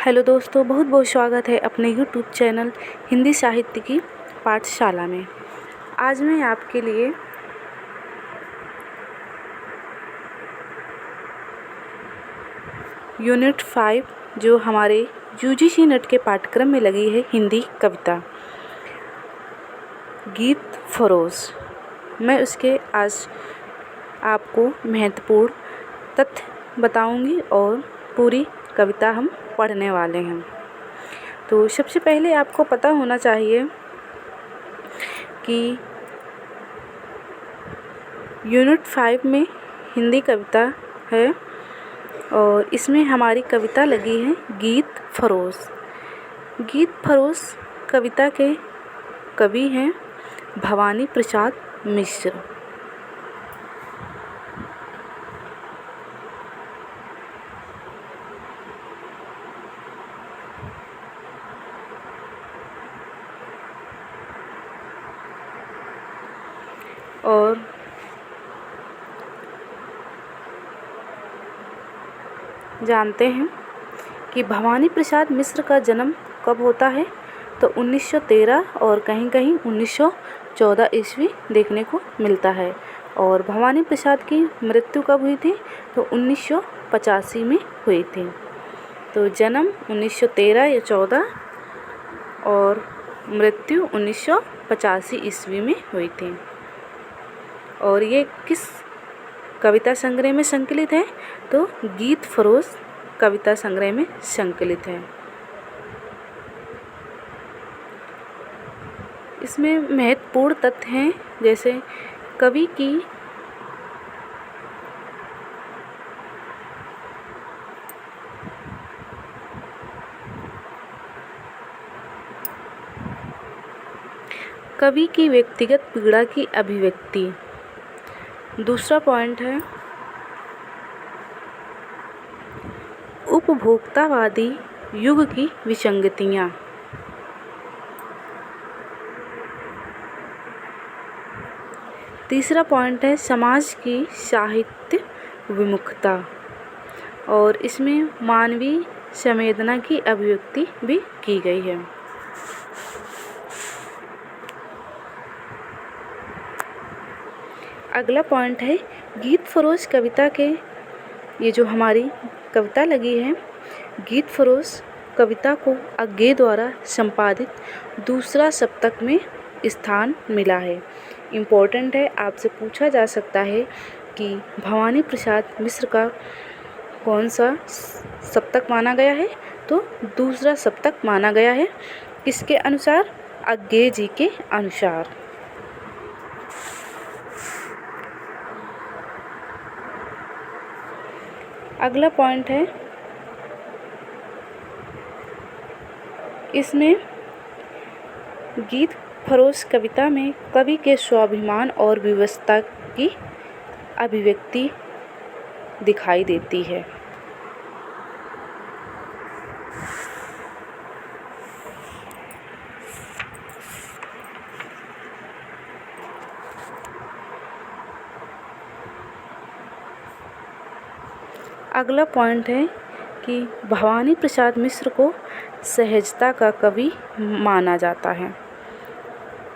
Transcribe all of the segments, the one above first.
Hello दोस्तों, बहुत बहुत स्वागत है अपने यूट्यूब चैनल हिंदी साहित्य की पाठशाला में। आज मैं आपके लिए यूनिट 5 जो हमारे यूजीसी नेट के पाठ्यक्रम में लगी है हिंदी कविता गीत फरोश, मैं उसके आज आपको महत्वपूर्ण तथ्य बताऊंगी और पूरी कविता हम पढ़ने वाले हैं। तो सबसे पहले आपको पता होना चाहिए कि यूनिट 5 में हिंदी कविता है और इसमें हमारी कविता लगी है गीत फरोश। गीत फरोश कविता के कवि हैं भवानी प्रसाद मिश्र। और जानते हैं कि भवानी प्रसाद मिश्र का जन्म कब होता है, तो 1913 और कहीं कहीं 1914 ईस्वी देखने को मिलता है। और भवानी प्रसाद की मृत्यु कब हुई थी, तो 1985 में हुई थी। तो जन्म 1913 या 14 और मृत्यु 1985 ईस्वी में हुई थी। और ये किस कविता संग्रह में संकलित है, तो गीत फरोश कविता संग्रह में संकलित है। इसमें महत्वपूर्ण तथ्य हैं जैसे कवि की व्यक्तिगत पीड़ा की अभिव्यक्ति। दूसरा पॉइंट है उपभोक्तावादी युग की विसंगतियाँ। तीसरा पॉइंट है समाज की साहित्य विमुखता और इसमें मानवीय संवेदना की अभिव्यक्ति भी की गई है। अगला पॉइंट है गीत फरोश कविता के, ये जो हमारी कविता लगी है गीत फरोश कविता को अज्ञे द्वारा संपादित दूसरा सप्तक में स्थान मिला है। इम्पोर्टेंट है, आपसे पूछा जा सकता है कि भवानी प्रसाद मिश्र का कौन सा सप्तक माना गया है, तो दूसरा सप्तक माना गया है। किसके अनुसार? अज्ञे जी के अनुसार। अगला पॉइंट है इसमें गीत फरोश कविता में कवि के स्वाभिमान और विवशता की अभिव्यक्ति दिखाई देती है। अगला पॉइंट है कि भवानी प्रसाद मिश्र को सहजता का कवि माना जाता है।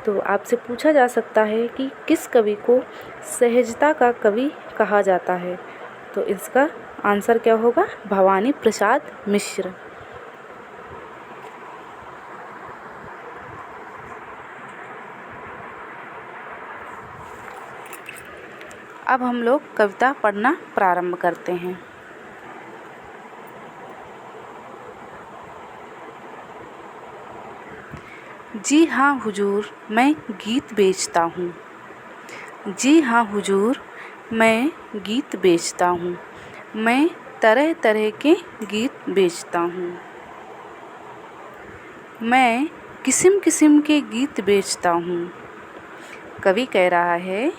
तो आपसे पूछा जा सकता है कि किस कवि को सहजता का कवि कहा जाता है, तो इसका आंसर क्या होगा? भवानी प्रसाद मिश्र। अब हम लोग कविता पढ़ना प्रारंभ करते हैं। जी हाँ हुजूर, मैं गीत बेचता हूँ। जी हाँ हुजूर, मैं गीत बेचता हूँ। मैं तरह तरह के गीत बेचता हूँ। मैं किस्म किस्म के गीत बेचता हूँ। कवि कह रहा है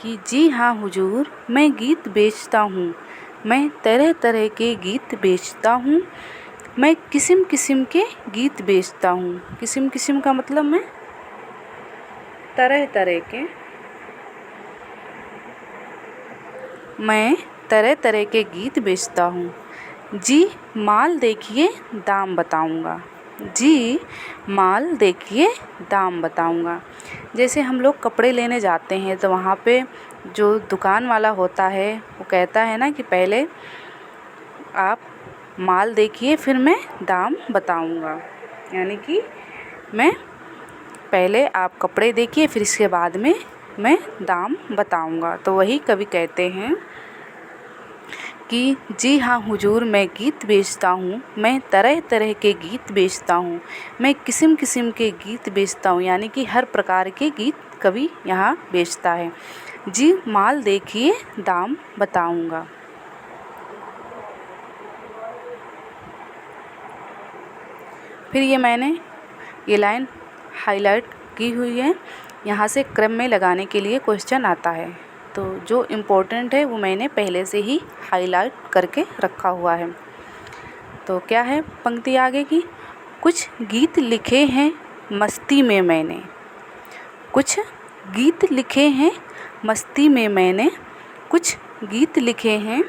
कि जी हाँ हुजूर, मैं गीत बेचता हूँ। मैं तरह तरह के गीत बेचता हूँ। मैं किस्म किस्म के गीत बेचता हूँ। किस्म किस्म का मतलब मैं तरह तरह के, मैं तरह तरह के गीत बेचता हूँ। जी माल देखिए दाम बताऊंगा। जी माल देखिए दाम बताऊंगा। जैसे हम लोग कपड़े लेने जाते हैं तो वहाँ पे जो दुकान वाला होता है वो कहता है ना कि पहले आप माल देखिए फिर मैं दाम बताऊंगा, यानी कि मैं पहले आप कपड़े देखिए फिर इसके बाद में मैं दाम बताऊंगा। तो वही कवि कहते हैं कि जी हाँ हुजूर, मैं गीत बेचता हूँ, मैं तरह तरह के गीत बेचता हूँ, मैं किस्म किस्म के गीत बेचता हूँ, यानी कि हर प्रकार के गीत कवि यहाँ बेचता है। जी माल देखिए दाम बताऊंगा। फिर ये लाइन हाईलाइट की हुई है, यहाँ से क्रम में लगाने के लिए क्वेश्चन आता है। तो जो इम्पोर्टेंट है वो मैंने पहले से ही हाईलाइट करके रखा हुआ है। तो क्या है पंक्ति आगे की, कुछ गीत लिखे हैं मस्ती में मैंने, कुछ गीत लिखे हैं मस्ती में मैंने, कुछ गीत लिखे हैं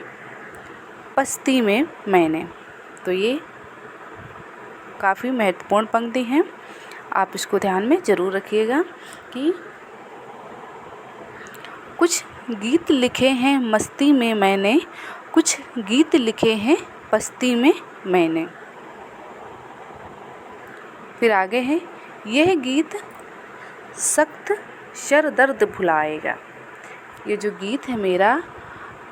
पस्ती में मैंने। तो ये काफ़ी महत्वपूर्ण पंक्ति हैं, आप इसको ध्यान में ज़रूर रखिएगा कि कुछ गीत लिखे हैं मस्ती में मैंने, कुछ गीत लिखे हैं पस्ती में मैंने। फिर आगे है, यह गीत सख्त सर दर्द भुलाएगा। ये जो गीत है मेरा,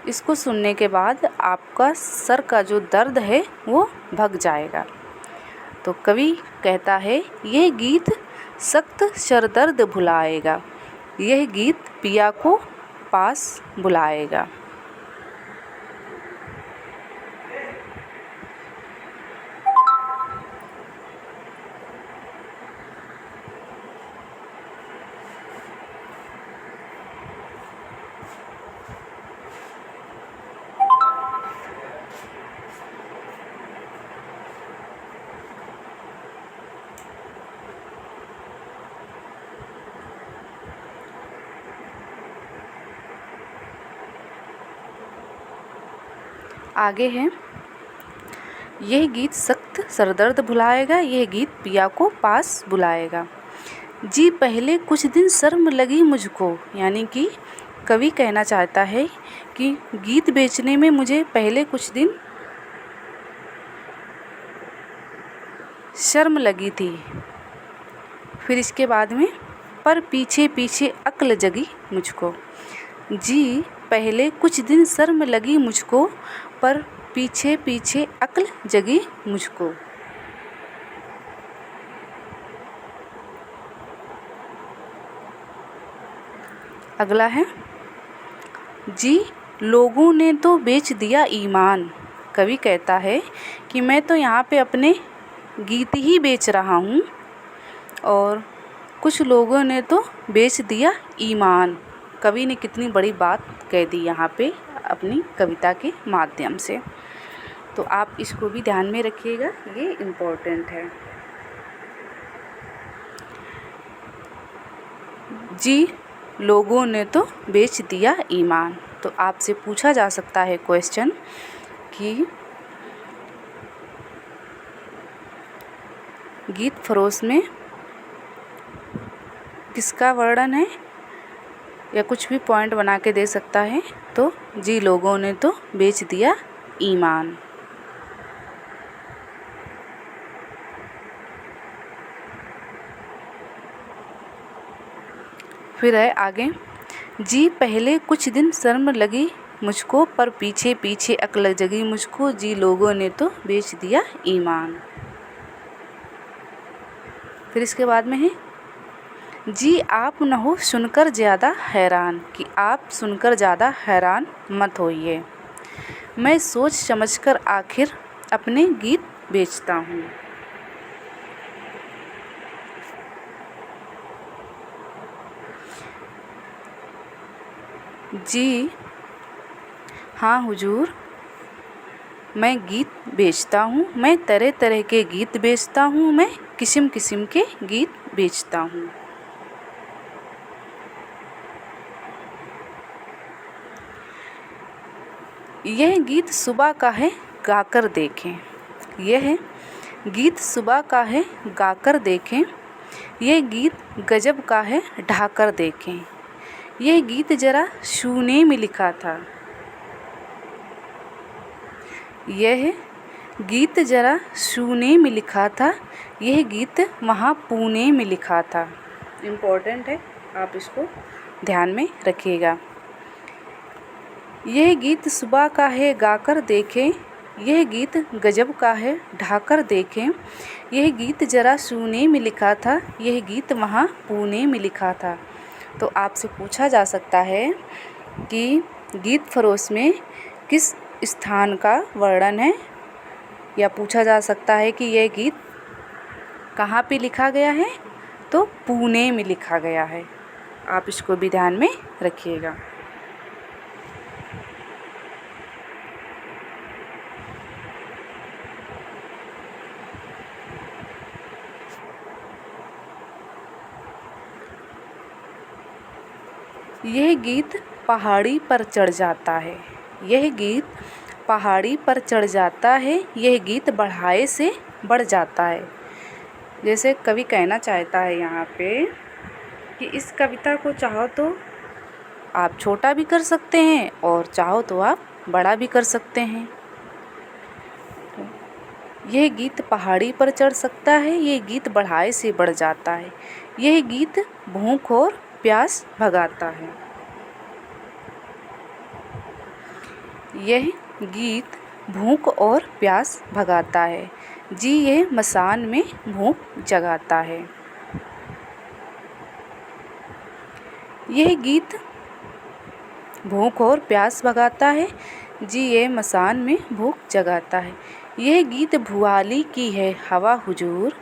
इसको सुनने के बाद आपका सर का जो दर्द है वो भग जाएगा। तो कवि कहता है यह गीत सख्त सर दर्द भुलाएगा, यह गीत पिया को पास बुलाएगा। आगे है, यह गीत सख्त सरदर्द भुलाएगा, यह गीत पिया को पास बुलाएगा। जी पहले कुछ दिन शर्म लगी मुझको, यानी कि कवि कहना चाहता है कि गीत बेचने में मुझे पहले कुछ दिन शर्म लगी थी। फिर इसके बाद में पर पीछे पीछे अक्ल जगी मुझको। जी पहले कुछ दिन शर्म लगी मुझको, पर पीछे पीछे अक्ल जगी मुझको। अगला है, जी लोगों ने तो बेच दिया ईमान। कवि कहता है कि मैं तो यहाँ पे अपने गीत ही बेच रहा हूँ और कुछ लोगों ने तो बेच दिया ईमान। कवि ने कितनी बड़ी बात कह दी यहाँ पे अपनी कविता के माध्यम से। तो आप इसको भी ध्यान में रखिएगा, ये इम्पोर्टेंट है। जी लोगों ने तो बेच दिया ईमान। तो आपसे पूछा जा सकता है क्वेश्चन कि गीत फरोश में किसका वर्णन है, या कुछ भी पॉइंट बना के दे सकता है। तो जी लोगों ने तो बेच दिया ईमान। फिर है आगे, जी पहले कुछ दिन शर्म लगी मुझको, पर पीछे पीछे अक्ल जगी मुझको, जी लोगों ने तो बेच दिया ईमान। फिर इसके बाद में है, जी आप न हो सुनकर ज़्यादा हैरान, कि आप सुनकर ज़्यादा हैरान मत होइए, मैं सोच समझकर आखिर अपने गीत बेचता हूँ। जी हाँ हुजूर, मैं गीत बेचता हूँ, मैं तरह तरह के गीत बेचता हूँ, मैं किस्म किस्म के गीत बेचता हूँ। यह गीत सुबह का है गाकर देखें। यह गीत सुबह का है गाकर देखें, यह गीत गजब का है ढाकर देखें। यह गीत जरा शूने में लिखा था, यह गीत जरा शूने में लिखा था, यह गीत वहाँ पुणे में लिखा था। इम्पोर्टेंट है, आप इसको ध्यान में रखिएगा। यह गीत सुबह का है गाकर देखें, यह गीत गजब का है ढाकर देखें। यह गीत जरा शूने में लिखा था, यह गीत वहाँ पुणे में लिखा था। तो आपसे पूछा जा सकता है कि गीत फरोश में किस स्थान का वर्णन है, या पूछा जा सकता है कि यह गीत कहाँ पे लिखा गया है, तो पुणे में लिखा गया है। आप इसको भी ध्यान में रखिएगा। यह गीत पहाड़ी पर चढ़ जाता है, यह गीत पहाड़ी पर चढ़ जाता है, यह गीत बढ़ाए से बढ़ जाता है। जैसे कवि कहना चाहता है यहाँ पे कि इस कविता को चाहो तो आप छोटा भी कर सकते हैं और चाहो तो आप बड़ा भी कर सकते हैं। यह गीत पहाड़ी पर चढ़ सकता है, यह गीत बढ़ाए से बढ़ जाता है, यह गीत भूख और प्यास भगाता है। यह गीत भूख और प्यास भगाता है, जी यह मसान में भूख जगाता है। यह गीत भूख और प्यास भगाता है, जी ये मसान में भूख जगाता है। यह गीत भुआली की है हवा हुजूर,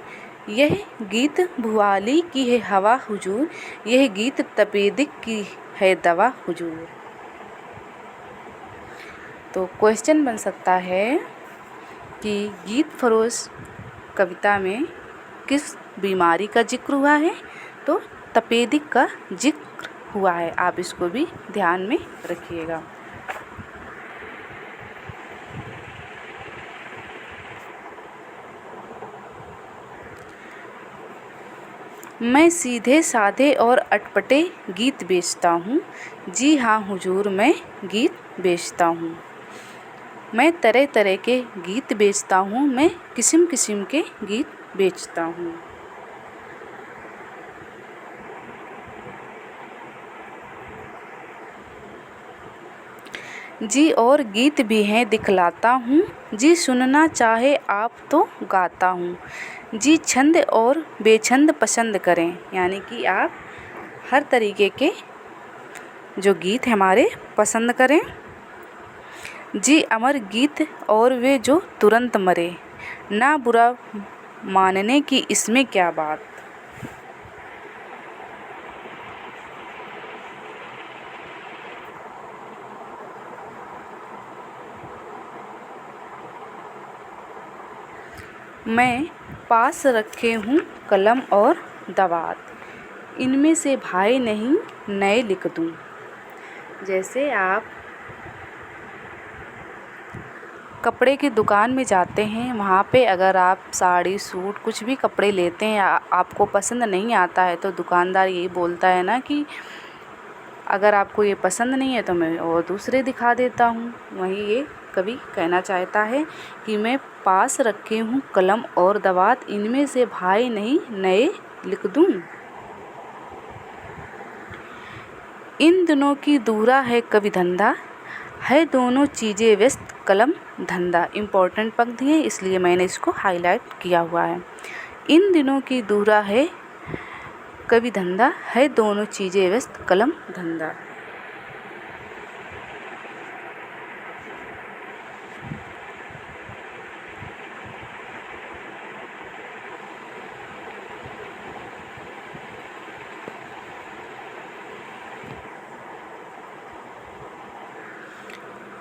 यह गीत भुआली की है हवा हुजूर, यह गीत तपेदिक की है दवा हुजूर। तो क्वेश्चन बन सकता है कि गीत फरोश कविता में किस बीमारी का जिक्र हुआ है, तो तपेदिक का जिक्र हुआ है। आप इसको भी ध्यान में रखिएगा। मैं सीधे साधे और अटपटे गीत बेचता हूँ, जी हाँ हुजूर मैं गीत बेचता हूँ। मैं तरह तरह के गीत बेचता हूँ, मैं किस्म किस्म के गीत बेचता हूँ। जी और गीत भी हैं दिखलाता हूँ, जी सुनना चाहे आप तो गाता हूँ। जी छंद और बेछंद पसंद करें, यानी कि आप हर तरीके के जो गीत हैं हमारे पसंद करें। जी अमर गीत और वे जो तुरंत मरे, ना बुरा मानने की इसमें क्या बात। मैं पास रखे हूँ कलम और दवात, इनमें से भाई नहीं नए लिख दूँ। जैसे आप कपड़े की दुकान में जाते हैं, वहाँ पे अगर आप साड़ी सूट कुछ भी कपड़े लेते हैं, आपको पसंद नहीं आता है, तो दुकानदार यही बोलता है ना कि अगर आपको ये पसंद नहीं है तो मैं और दूसरे दिखा देता हूँ। वहीं ये कवि कहना चाहता है कि मैं पास रखे हूँ कलम और दवात, इनमें से भाई नहीं नए लिख दूँ। इन दिनों की दूरा है कवि धंधा, है दोनों चीज़ें व्यस्त कलम धंधा। इम्पोर्टेंट पंक्ति है इसलिए मैंने इसको हाईलाइट किया हुआ है। इन दिनों की दूरा है कवि धंधा, है दोनों चीज़ें व्यस्त कलम धंधा।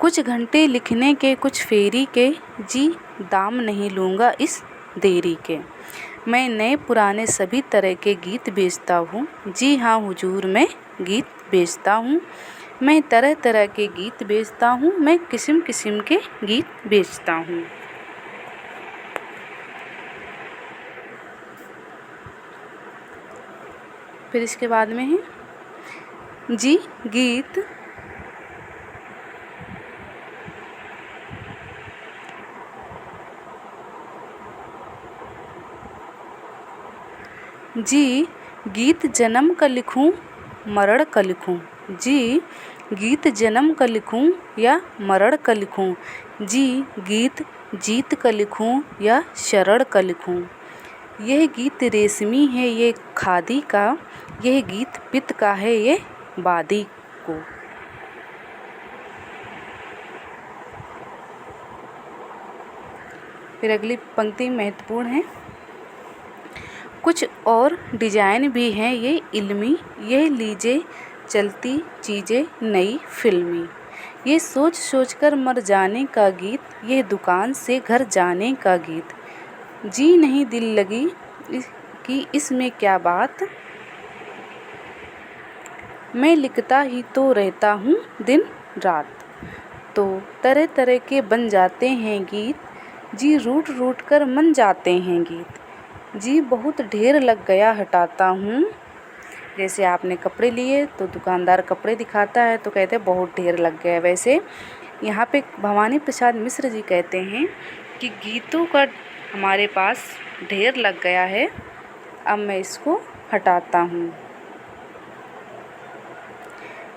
कुछ घंटे लिखने के कुछ फेरी के, जी दाम नहीं लूँगा इस देरी के। मैं नए पुराने सभी तरह के गीत बेचता हूँ, जी हाँ हुजूर मैं गीत बेचता हूँ। मैं तरह तरह के गीत बेचता हूँ, मैं किस्म किस्म के गीत बेचता हूँ। फिर इसके बाद में है जी गीत जी गीत जन्म का लिखूं मरण का लिखूं, जी गीत जन्म का लिखूं या मरण का लिखूं, जी गीत जीत का लिखूं या शरण का लिखूं। यह गीत रेशमी है ये खादी का, यह गीत पित्त का है ये वादी को। फिर अगली पंक्ति महत्वपूर्ण है। कुछ और डिजाइन भी हैं ये इल्मी, यह लीजिए चलती चीज़ें नई फिल्मी। ये सोच सोच कर मर जाने का गीत, ये दुकान से घर जाने का गीत। जी नहीं दिल लगी कि इसमें क्या बात, मैं लिखता ही तो रहता हूँ दिन रात। तो तरह तरह के बन जाते हैं गीत, जी रूठ रूठ कर मन जाते हैं गीत। जी बहुत ढेर लग गया हटाता हूँ। जैसे आपने कपड़े लिए तो दुकानदार कपड़े दिखाता है तो कहते हैं बहुत ढेर लग गया। वैसे यहाँ पे भवानी प्रसाद मिश्र जी कहते हैं कि गीतों का हमारे पास ढेर लग गया है, अब मैं इसको हटाता हूँ।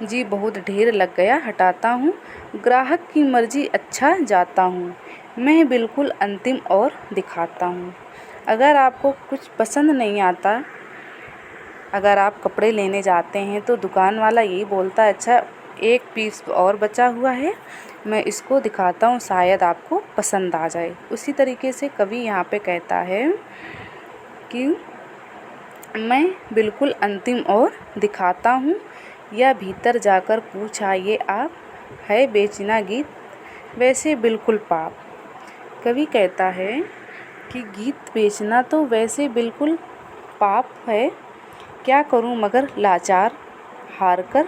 जी बहुत ढेर लग गया हटाता हूँ, ग्राहक की मर्जी अच्छा जाता हूँ, मैं बिल्कुल अंतिम और दिखाता हूँ। अगर आपको कुछ पसंद नहीं आता, अगर आप कपड़े लेने जाते हैं तो दुकान वाला यही बोलता है अच्छा एक पीस और बचा हुआ है, मैं इसको दिखाता हूँ शायद आपको पसंद आ जाए। उसी तरीके से कवि यहाँ पे कहता है कि मैं बिल्कुल अंतिम और दिखाता हूँ, या भीतर जाकर पूछ आइए आप, है बेचना गीत वैसे बिल्कुल पाप। कवि कहता है कि गीत बेचना तो वैसे बिल्कुल पाप है, क्या करूं मगर लाचार हार कर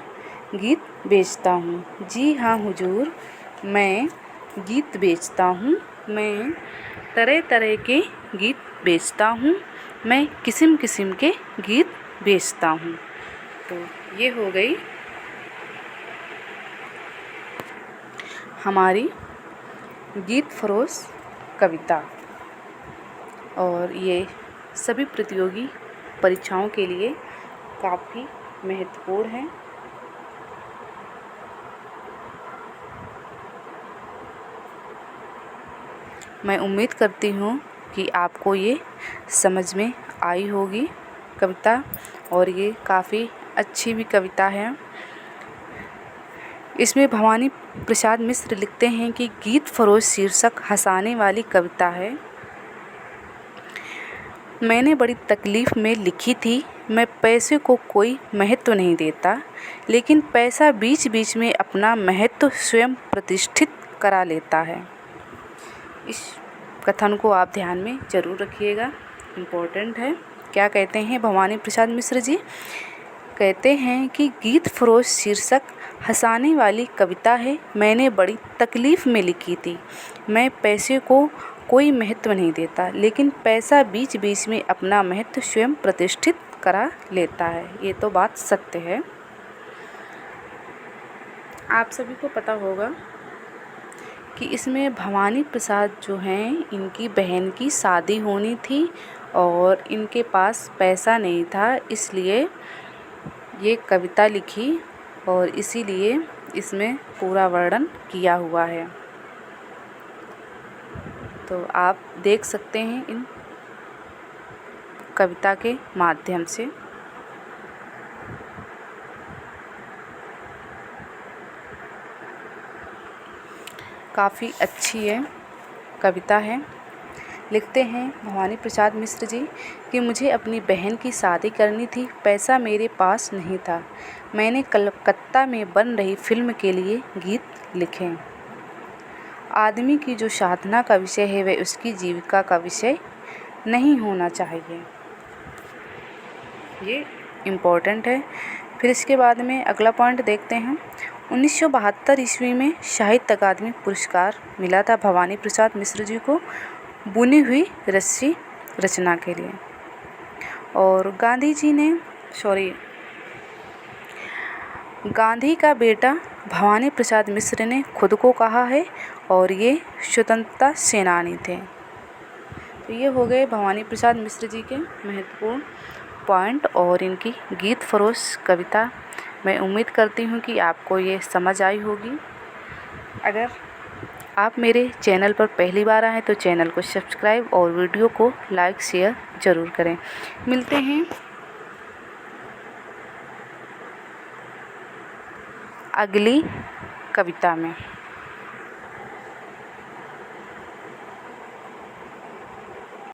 गीत बेचता हूँ। जी हाँ हुजूर, मैं गीत बेचता हूँ, मैं तरह तरह के गीत बेचता हूँ, मैं किस्म किस्म के गीत बेचता हूँ। तो ये हो गई हमारी गीत फरोश कविता, और ये सभी प्रतियोगी परीक्षाओं के लिए काफ़ी महत्वपूर्ण है। मैं उम्मीद करती हूँ कि आपको ये समझ में आई होगी कविता, और ये काफ़ी अच्छी भी कविता है। इसमें भवानी प्रसाद मिश्र लिखते हैं कि गीत फरोश शीर्षक हंसाने वाली कविता है। मैंने बड़ी तकलीफ़ में लिखी थी, मैं पैसे को कोई महत्व नहीं देता, लेकिन पैसा बीच बीच में अपना महत्व स्वयं प्रतिष्ठित करा लेता है। इस कथन को आप ध्यान में ज़रूर रखिएगा, इम्पोर्टेंट है। क्या कहते हैं भवानी प्रसाद मिश्र जी? कहते हैं कि गीत फरोश शीर्षक हंसाने वाली कविता है, मैंने बड़ी तकलीफ़ में लिखी थी, मैं पैसे को कोई महत्व नहीं देता, लेकिन पैसा बीच बीच में अपना महत्व स्वयं प्रतिष्ठित करा लेता है। ये तो बात सत्य है। आप सभी को पता होगा कि इसमें भवानी प्रसाद जो हैं इनकी बहन की शादी होनी थी और इनके पास पैसा नहीं था, इसलिए ये कविता लिखी और इसीलिए इसमें पूरा वर्णन किया हुआ है। तो आप देख सकते हैं इन कविता के माध्यम से। काफ़ी अच्छी है कविता है। लिखते हैं भवानी प्रसाद मिश्र जी कि मुझे अपनी बहन की शादी करनी थी, पैसा मेरे पास नहीं था, मैंने कलकत्ता में बन रही फिल्म के लिए गीत लिखे। आदमी की जो साधना का विषय है वह उसकी जीविका का विषय नहीं होना चाहिए। ये इम्पोर्टेंट है। फिर इसके बाद में अगला पॉइंट देखते हैं। 1972 ईस्वी में साहित्य अकादमी पुरस्कार मिला था भवानी प्रसाद मिश्र जी को बुनी हुई रस्सी रचना के लिए। और गांधी का बेटा भवानी प्रसाद मिश्र ने खुद को कहा है और ये स्वतंत्रता सेनानी थे। तो ये हो गए भवानी प्रसाद मिश्र जी के महत्वपूर्ण पॉइंट और इनकी गीत फरोश कविता। मैं उम्मीद करती हूँ कि आपको ये समझ आई होगी। अगर आप मेरे चैनल पर पहली बार आए तो चैनल को सब्सक्राइब और वीडियो को लाइक शेयर ज़रूर करें। मिलते हैं अगली कविता में।